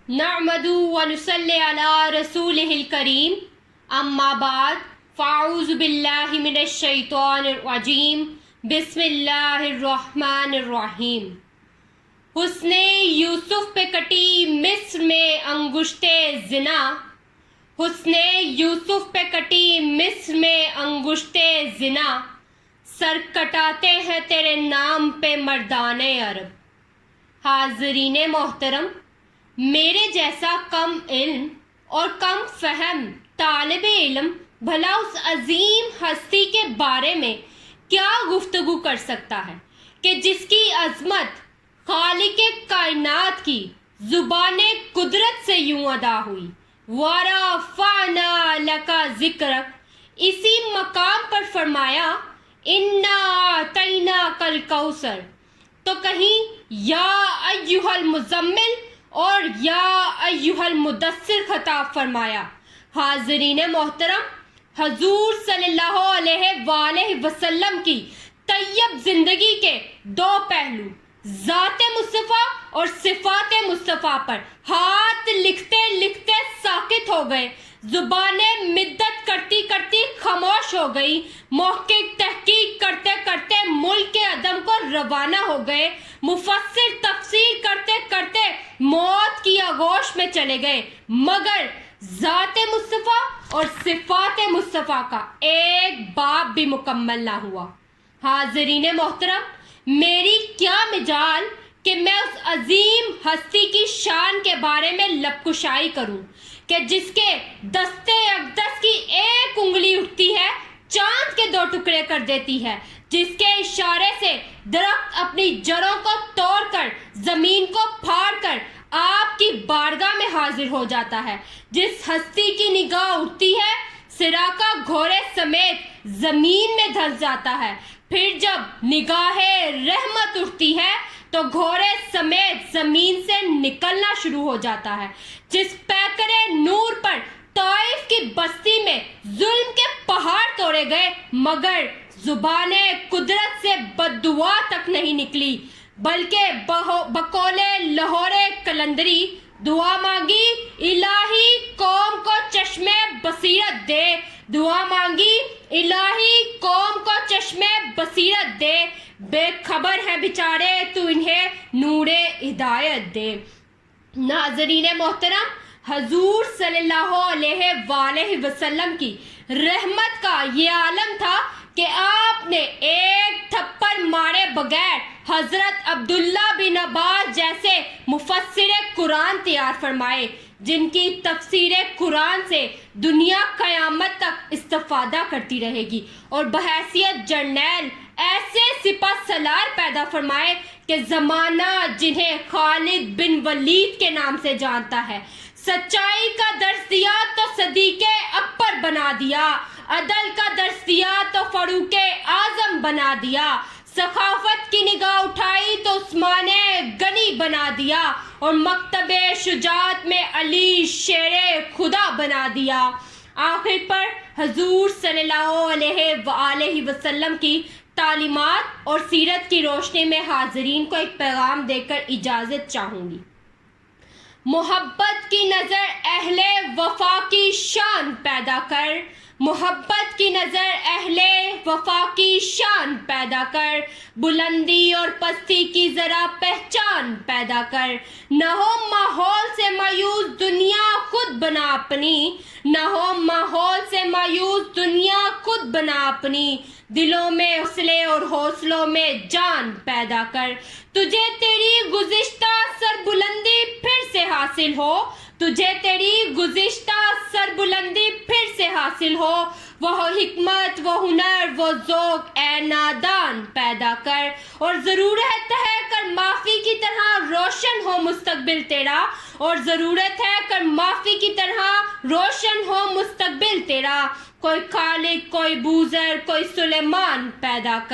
نعمدو ونصلی علی رسولہ الکریم اما بعد فاعوذ باللہ من الشیطان الرجیم بسم اللہ الرحمن الرحیم۔ حسن یوسف پہ کٹی مصر میں انگشت زنا، حسن یوسف پہ کٹی مصر میں انگشت زنا، سر کٹاتے ہیں تیرے نام پہ مردان عرب۔ حاضرین محترم، میرے جیسا کم علم اور کم فہم طالب علم بھلا اس عظیم ہستی کے بارے میں کیا گفتگو کر سکتا ہے کہ جس کی عظمت خالق کائنات کی زبان قدرت سے یوں ادا ہوئی، وَرَفَعْنَا لَكَ ذِكْرَكَ۔ اسی مقام پر فرمایا اِنَّا أَعْطَيْنَاكَ الْكَوْثَرَ، تو کہیں یا ایھا المزمل اور یا ایھا المدثر خطاب فرمایا۔ حاضرین محترم، حضور صلی اللہ علیہ وآلہ وسلم کی طیب زندگی کے دو پہلو، ذات مصطفیٰ اور صفات مصطفیٰ پر ہاتھ لکھتے لکھتے ساکت ہو گئے، زبانیں مدت کرتی کرتی خاموش ہو گئی، محقق تحقیق کرتے کرتے ملک کے عدم کو روانہ ہو گئے، مفسر تفسیر کرتے کرتے موت کی آغوش میں چلے گئے، مگر ذات مصطفیٰ اور صفات مصطفیٰ کا ایک باب بھی مکمل نہ ہوا۔ حاضرین محترم، میری کیا مجال کہ میں اس عظیم ہستی کی شان کے بارے میں لب کشائی کروں کہ جس کے دستے اقدس کی ایک انگلی اٹھتی ہے چاند کے دو ٹکڑے کر دیتی ہے، جس کے اشارے سے درخت اپنی جڑوں کو توڑ کر زمین کو پھاڑ کر آپ کی بارگاہ میں حاضر ہو جاتا ہے، جس ہستی کی نگاہ اٹھتی ہے صراع کا گھوڑے سمیت زمین میں دھس جاتا ہے، پھر جب نگاہ رحمت اٹھتی ہے تو گھوڑے سمیت زمین سے نکلنا شروع ہو جاتا ہے، جس پیکرے نور پر طائف کی بستی میں ظلم کے پہاڑ توڑے گئے مگر زبان قدرت سے بد دعا تک نہیں نکلی، بلکہ بقول لاہور قلندری دعا مانگی الہی قوم کو چشم بصیرت دے، دعا مانگی الہی قوم کو چشم بصیرت دے، بے خبر ہیں بیچارے تو انہیں نور ہدایت دے۔ ناظرین محترم، حضور صلی اللہ علیہ وآلہ وسلم کی رحمت کا یہ عالم تھا کہ آپ نے ایک تھپڑ مارے بغیر حضرت عبداللہ بن عباس جیسے مفسر قرآن تیار فرمائے، جن کی تفسیر قرآن سے دنیا قیامت تک استفادہ کرتی رہے گی، اور بحیثیت جرنیل ایسے سپہ سالار پیدا فرمائے کہ زمانہ جنہیں خالد بن ولید کے نام سے جانتا ہے، سچائی کا درس دیا تو صدیق اکبر بنا دیا، عدل کا درس دیا تو فاروق اعظم بنا دیا، سخاوت کی نگاہ اٹھائی تو عثمان غنی بنا دیا، اور مکتب شجاعت میں علی شیر خدا بنا دیا۔ آخر پر حضور صلی اللہ علیہ وآلہ وسلم کی تعلیمات اور سیرت کی روشنی میں حاضرین کو ایک پیغام دے کر اجازت چاہوں گی۔ محبت کی نظر اہل وفا کی شان پیدا کر، محبت کی نظر اہل وفا کی شان پیدا کر، بلندی اور پستی کی ذرا پہچان پیدا کر، نہ ہو ماحول سے مایوس دنیا خود بنا اپنی، نہ ہو ماحول سے مایوس دنیا خود بنا اپنی، دلوں میں حوصلے اور حوصلوں میں جان پیدا کر، تجھے تیری گزشتہ سربلندی پھر سے حاصل ہو، تجھے تیری گزشتہ سربلندی پھر سے حاصل ہو، وہ حکمت، وہ ہنر، وہ ذوق اے نادان پیدا کر، اور ضرورت ہے کر معافی کی طرح روشن ہو مستقبل تیرا، اور ضرورت ہے کر معافی کی طرح روشن ہو مستقبل تیرا، کوئی خالق، کوئی بوذر، کوئی سلیمان پیدا کر۔